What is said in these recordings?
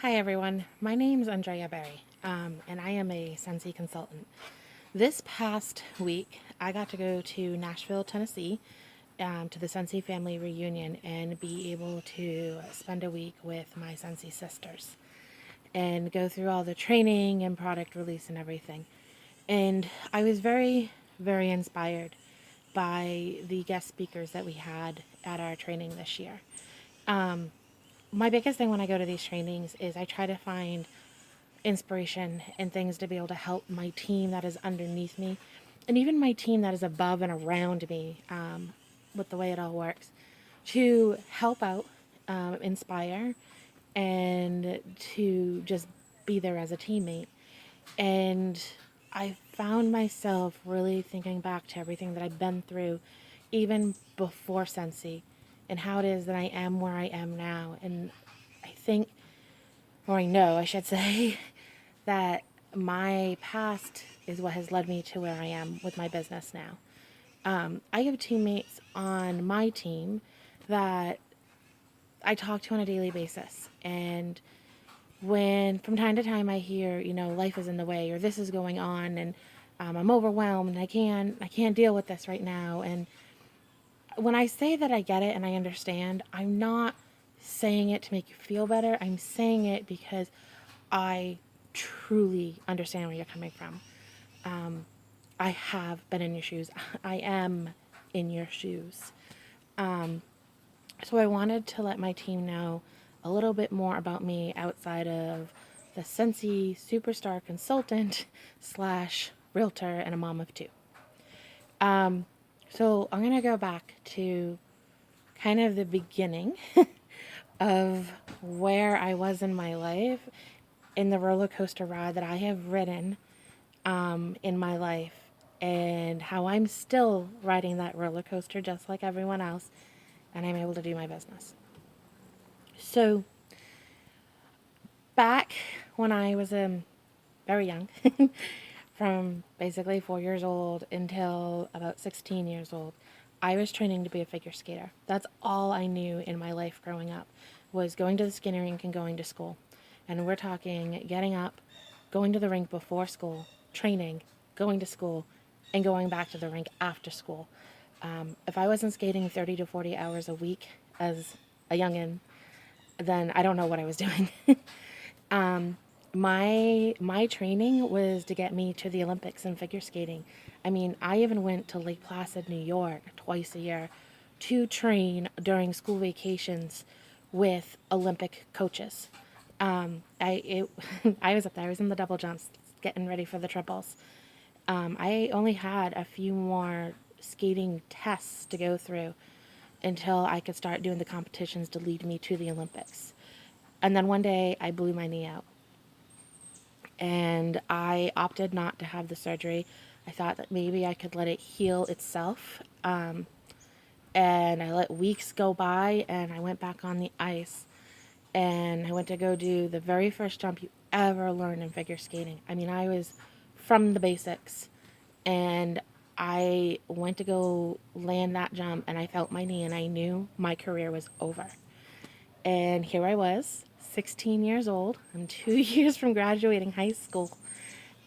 Hi everyone, my name is Andrea Berry, and I am a Sensi consultant. This past week, I got to go to Nashville, Tennessee, to the Sensi family reunion and be able to spend a week with my Sensi sisters and go through all the training and product release and everything. And I was very, very inspired by the guest speakers that we had at our training this year. My biggest thing when I go to these trainings is I try to find inspiration and things to be able to help my team that is underneath me and even my team that is above and around me, with the way it all works, to help out, inspire, and to just be there as a teammate. And I found myself really thinking back to everything that I've been through, even before Sensi, and how it is that I am where I am now. And I think, or I know, I should say, that my past is what has led me to where I am with my business now. I have teammates on my team that I talk to on a daily basis. And when from time to time I hear, life is in the way or this is going on and I'm overwhelmed and I can't deal with this right now. And when I say that I get it and I understand, I'm not saying it to make you feel better. I'm saying it because I truly understand where you're coming from. I have been in your shoes. I am in your shoes. So I wanted to let my team know a little bit more about me outside of the Sensi superstar consultant slash realtor and a mom of two. So I'm going to go back to kind of the beginning of where I was in my life in the roller coaster ride that I have ridden, in my life, and how I'm still riding that roller coaster just like everyone else, and I'm able to do my business. So, back when I was very young, from basically 4 years old until about 16 years old, I was training to be a figure skater. That's all I knew in my life growing up, was going to the skating rink and going to school. And we're talking getting up, going to the rink before school, training, going to school, and going back to the rink after school. If I wasn't skating 30 to 40 hours a week as a youngin', then I don't know what I was doing. My training was to get me to the Olympics in figure skating. I mean, I even went to Lake Placid, New York twice a year to train during school vacations with Olympic coaches. I was up there. I was in the double jumps, getting ready for the triples. I only had a few more skating tests to go through until I could start doing the competitions to lead me to the Olympics. And then one day I blew my knee out and I opted not to have the surgery. I thought that maybe I could let it heal itself. And I let weeks go by and I went back on the ice and I went to go do the very first jump you ever learn in figure skating. I mean, I was from the basics and I went to go land that jump and I felt my knee and I knew my career was over. And here I was, 16 years old. I'm 2 years from graduating high school.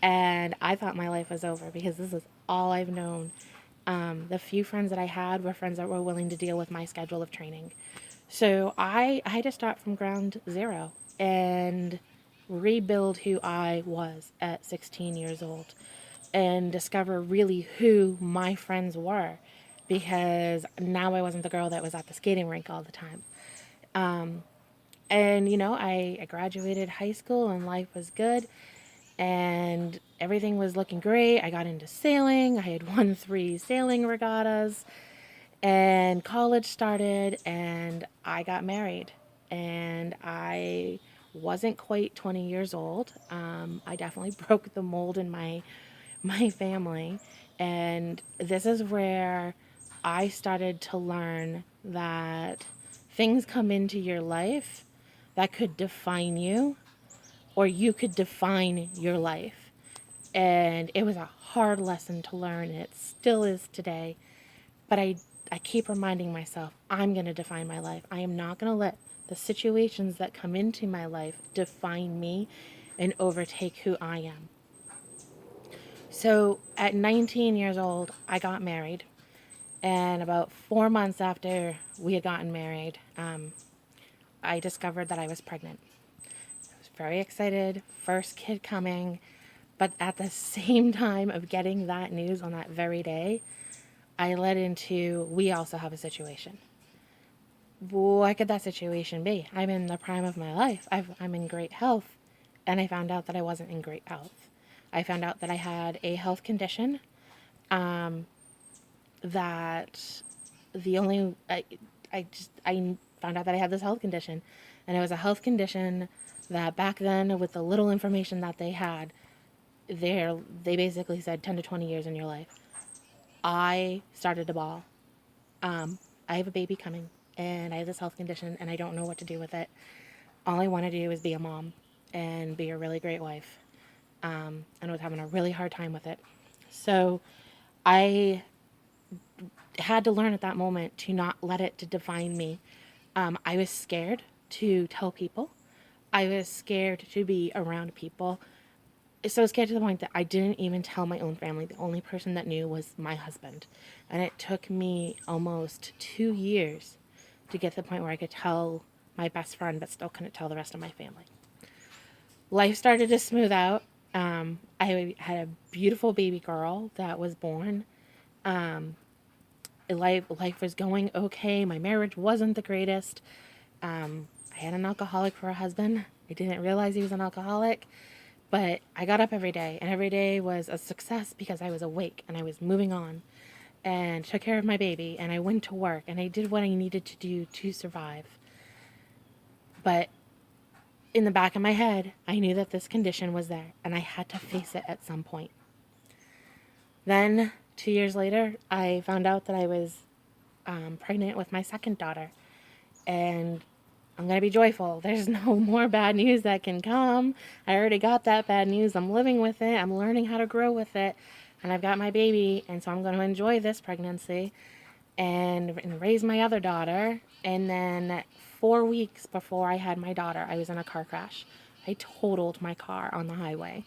And I thought my life was over because this is all I've known. The few friends that I had were friends that were willing to deal with my schedule of training. So I had to start from ground zero and rebuild who I was at 16 years old and discover really who my friends were, because now I wasn't the girl that was at the skating rink all the time. And, I graduated high school and life was good and everything was looking great. I got into sailing. I had won 3 sailing regattas and college started and I got married. And I wasn't quite 20 years old. I definitely broke the mold in my family. And this is where I started to learn that things come into your life that could define you, or you could define your life. And it was a hard lesson to learn, and it still is today. But I keep reminding myself, I'm going to define my life. I am not going to let the the situations that come into my life define me and overtake who I am. So at 19 years old, I got married. And about 4 months after we had gotten married, I discovered that I was pregnant. I was very excited, first kid coming. But at the same time of getting that news on that very day, I led into, we also have a situation. What could that situation be? I'm in the prime of my life. I'm in great health. And I found out that I wasn't in great health. I found out that I had a health condition that the only, I found out that I had this health condition. And it was a health condition that back then, with the little information that they had, they basically said 10 to 20 years in your life. I started to bawl. I have a baby coming, and I have this health condition, and I don't know what to do with it. All I want to do is be a mom and be a really great wife. And I was having a really hard time with it. So I had to learn at that moment to not let it to define me. I was scared to tell people. I was scared to be around people. So scared to the point that I didn't even tell my own family. The only person that knew was my husband. And it took me almost 2 years to get to the point where I could tell my best friend, but still couldn't tell the rest of my family. Life started to smooth out. I had a beautiful baby girl that was born. Life was going okay. My marriage wasn't the greatest. I had an alcoholic for a husband. I didn't realize he was an alcoholic. But I got up every day, and every day was a success because I was awake and I was moving on and took care of my baby, and I went to work and I did what I needed to do to survive. But in the back of my head, I knew that this condition was there and I had to face it at some point. Then, 2 years later, I found out that I was pregnant with my second daughter. And I'm going to be joyful. There's no more bad news that can come. I already got that bad news. I'm living with it. I'm learning how to grow with it. And I've got my baby. And so I'm going to enjoy this pregnancy and raise my other daughter. And then 4 weeks before I had my daughter, I was in a car crash. I totaled my car on the highway.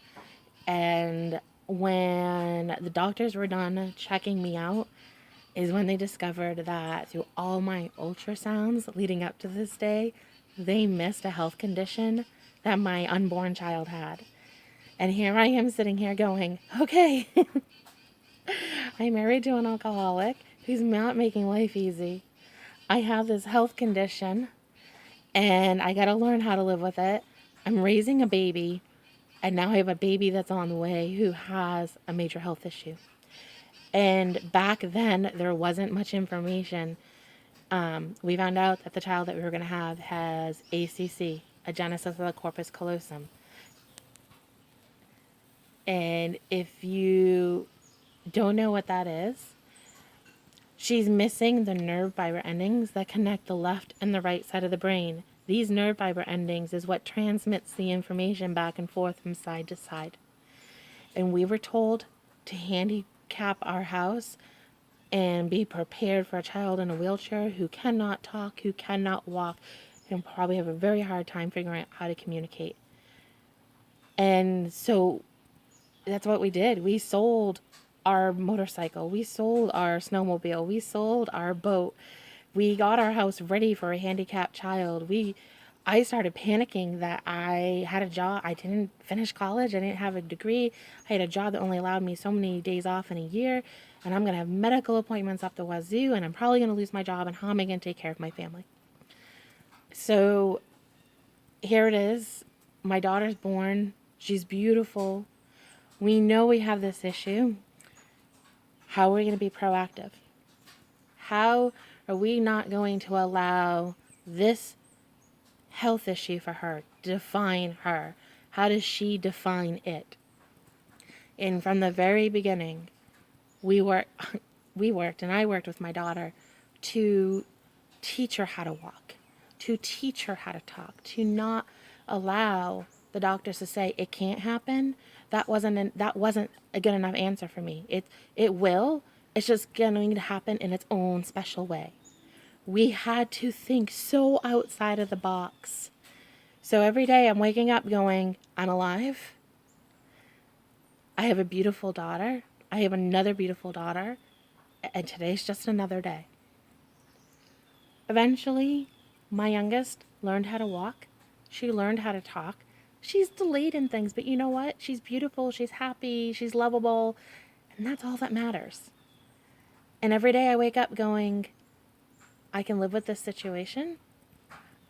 And when the doctors were done checking me out, is when they discovered that through all my ultrasounds leading up to this day, they missed a health condition that my unborn child had. And here I am sitting here going, okay, I'm married to an alcoholic who's not making life easy. I have this health condition and I got to learn how to live with it. I'm raising a baby, and now I have a baby that's on the way who has a major health issue. And back then, there wasn't much information. We found out that the child that we were going to have has ACC, agenesis of the corpus callosum. And if you don't know what that is, she's missing the nerve fiber endings that connect the left and the right side of the brain. These nerve fiber endings is what transmits the information back and forth from side to side. And we were told to handicap our house and be prepared for a child in a wheelchair who cannot talk, who cannot walk, and probably have a very hard time figuring out how to communicate. And so that's what we did. We sold our motorcycle. We sold our snowmobile. We sold our boat. We got our house ready for a handicapped child. I started panicking that I had a job. I didn't finish college. I didn't have a degree. I had a job that only allowed me so many days off in a year. And I'm going to have medical appointments up the wazoo. And I'm probably going to lose my job. And how am I going to take care of my family? So here it is. My daughter's born. She's beautiful. We know we have this issue. How are we going to be proactive? How are we not going to allow this health issue for her to define her? How does she define it? And from the very beginning, we worked, and I worked with my daughter to teach her how to walk, to teach her how to talk, to not allow the doctors to say it can't happen. That wasn't a good enough answer for me. It will. It's just going to happen in its own special way. We had to think so outside of the box. So every day I'm waking up going, I'm alive. I have a beautiful daughter. I have another beautiful daughter. And today's just another day. Eventually, my youngest learned how to walk. She learned how to talk. She's delayed in things, but you know what? She's beautiful, she's happy, she's lovable, and that's all that matters. And every day I wake up going, I can live with this situation.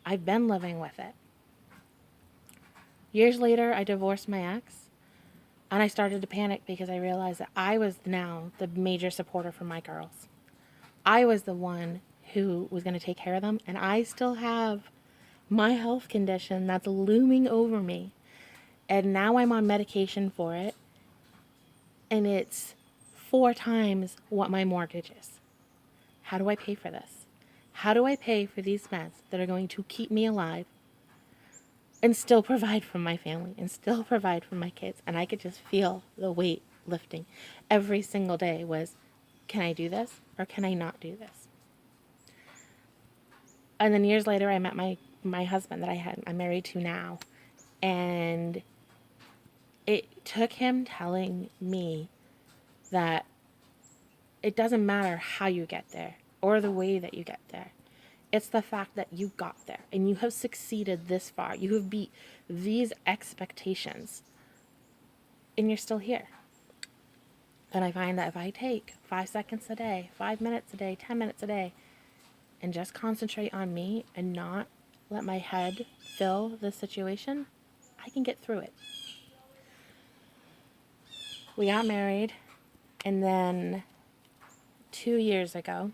I've been living with it. Years later, I divorced my ex, and I started to panic because I realized that I was now the major supporter for my girls. I was the one who was going to take care of them, and I still have my health condition that's looming over me. And now I'm on medication for it, and it's 4 times what my mortgage is. How do I pay for this? How do I pay for these meds that are going to keep me alive and still provide for my family and still provide for my kids? And I could just feel the weight lifting. Every single day was, can I do this or can I not do this? And then years later, I met my husband that I'm married to now. And it took him telling me that it doesn't matter how you get there or the way that you get there. It's the fact that you got there and you have succeeded this far. You have beat these expectations and you're still here. And I find that if I take 5 seconds a day, 5 minutes a day, 10 minutes a day, and just concentrate on me and not let my head fill the situation, I can get through it. We got married, and then 2 years ago,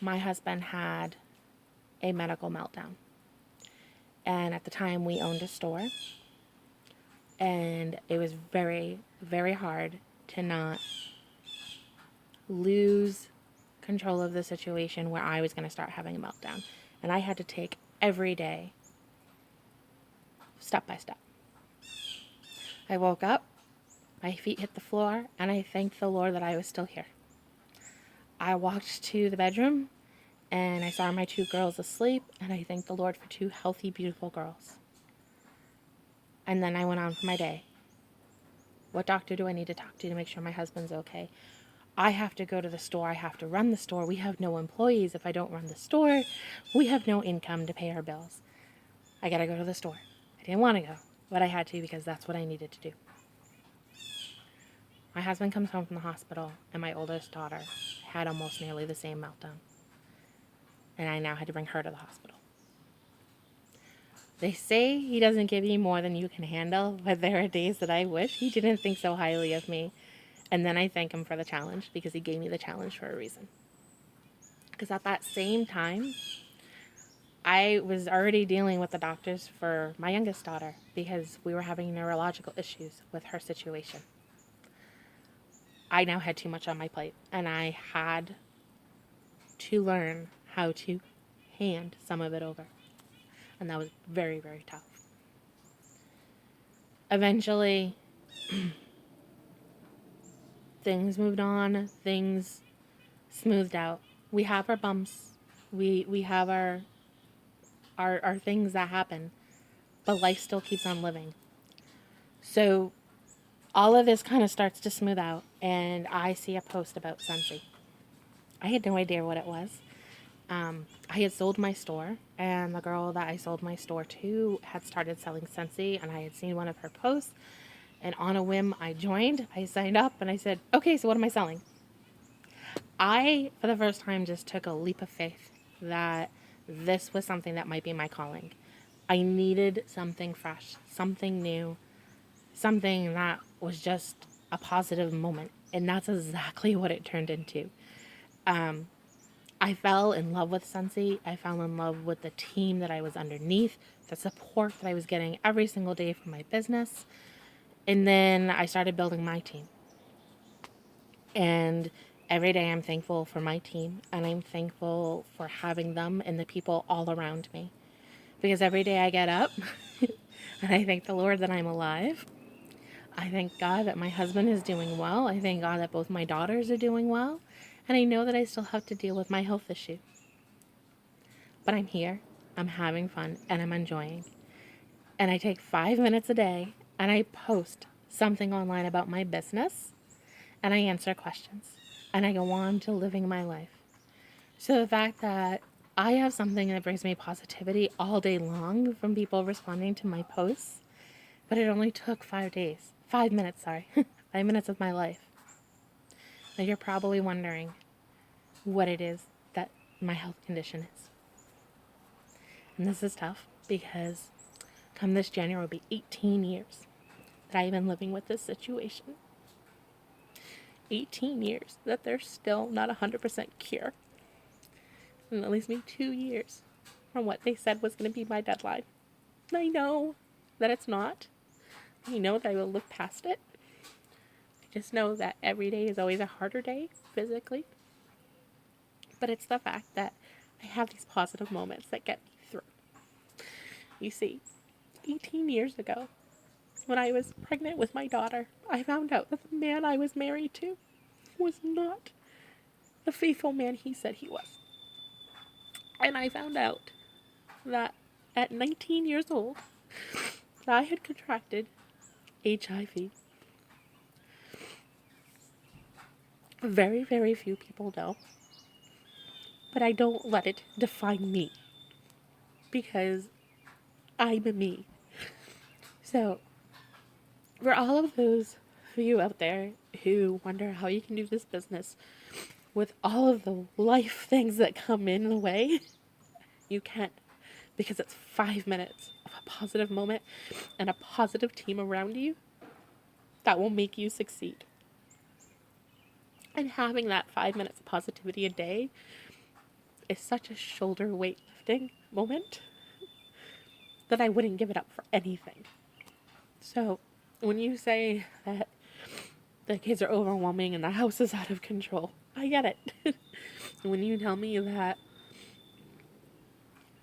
my husband had a medical meltdown. And at the time, we owned a store, and it was very, very hard to not lose control of the situation where I was going to start having a meltdown. And I had to take every day, step by step. I woke up, my feet hit the floor, and I thanked the Lord that I was still here. I walked to the bedroom, and I saw my 2 girls asleep, and I thanked the Lord for 2 healthy, beautiful girls. And then I went on for my day. What doctor do I need to talk to make sure my husband's okay? I have to go to the store. I have to run the store. We have no employees. If I don't run the store, we have no income to pay our bills. I got to go to the store. I didn't want to go, but I had to because that's what I needed to do. My husband comes home from the hospital, and my oldest daughter had almost nearly the same meltdown. And I now had to bring her to the hospital. They say he doesn't give you more than you can handle, but there are days that I wish he didn't think so highly of me. And then I thank him for the challenge because he gave me the challenge for a reason. Because at that same time, I was already dealing with the doctors for my youngest daughter because we were having neurological issues with her situation. I now had too much on my plate, and I had to learn how to hand some of it over. And that was very, very tough. Eventually, things moved on, things smoothed out. We have our bumps. We have our things that happen, but life still keeps on living. So all of this kind of starts to smooth out, and I see a post about Scentsy. I had no idea what it was. I had sold my store, and the girl that I sold my store to had started selling Scentsy, and I had seen one of her posts, and on a whim, I joined. I signed up, and I said, okay, so what am I selling? I, for the first time, just took a leap of faith that this was something that might be my calling. I needed something fresh, something new, something that was just a positive moment, and that's exactly what it turned into. I fell in love with Scentsy. I fell in love with the team that I was underneath, the support that I was getting every single day from my business. And then I started building my team. And every day I'm thankful for my team, and I'm thankful for having them and the people all around me. Because every day I get up and I thank the Lord that I'm alive. I thank God that my husband is doing well. I thank God that both my daughters are doing well. And I know that I still have to deal with my health issue. but I'm here, I'm having fun, and I'm enjoying. And I take 5 minutes a day and I post something online about my business and I answer questions and I go on to living my life. So the fact that I have something that brings me positivity all day long from people responding to my posts, but it only took 5 days, 5 minutes, sorry, 5 minutes of my life. Now you're probably wondering what it is that my health condition is. And this is tough because come this January will be 18 years that I've been living with this situation. 18 years that there's still not 100% cure. And it leaves me 2 years from what they said was going to be my deadline. And I know that it's not. I know that I will look past it. I just know that every day is always a harder day physically. But it's the fact that I have these positive moments that get me through. You see, 18 years ago, when I was pregnant with my daughter, I found out that the man I was married to was not the faithful man he said he was. And I found out that at 19 years old, I had contracted HIV. Very, very few people know. But I don't let it define me. Because I'm me. So, for all of those of you out there who wonder how you can do this business with all of the life things that come in the way, you can't. Because it's 5 minutes of a positive moment and a positive team around you that will make you succeed. And having that 5 minutes of positivity a day is such a shoulder weight lifting moment that I wouldn't give it up for anything. So when you say that the kids are overwhelming and the house is out of control, I get it. When you tell me that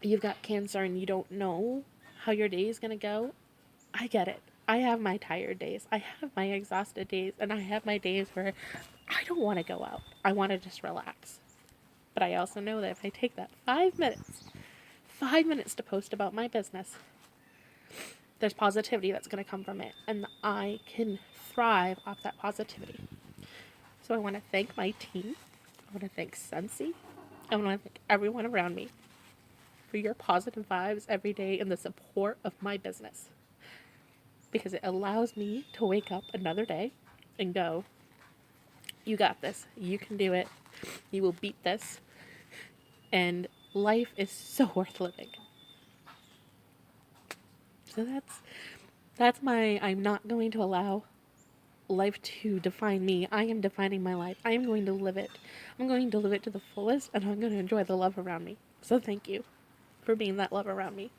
you've got cancer and you don't know how your day is going to go, I get it. I have my tired days. I have my exhausted days. And I have my days where I don't want to go out. I want to just relax. But I also know that if I take that 5 minutes to post about my business, there's positivity that's going to come from it. And I can thrive off that positivity. So I want to thank my team. I want to thank Scentsy. I want to thank everyone around me for your positive vibes every day and the support of my business. Because it allows me to wake up another day and go, you got this. You can do it. You will beat this. And life is so worth living. So that's my, I'm not going to allow life to define me. I am defining my life. I am going to live it. I'm going to live it to the fullest, and I'm going to enjoy the love around me. So thank you for being that love around me.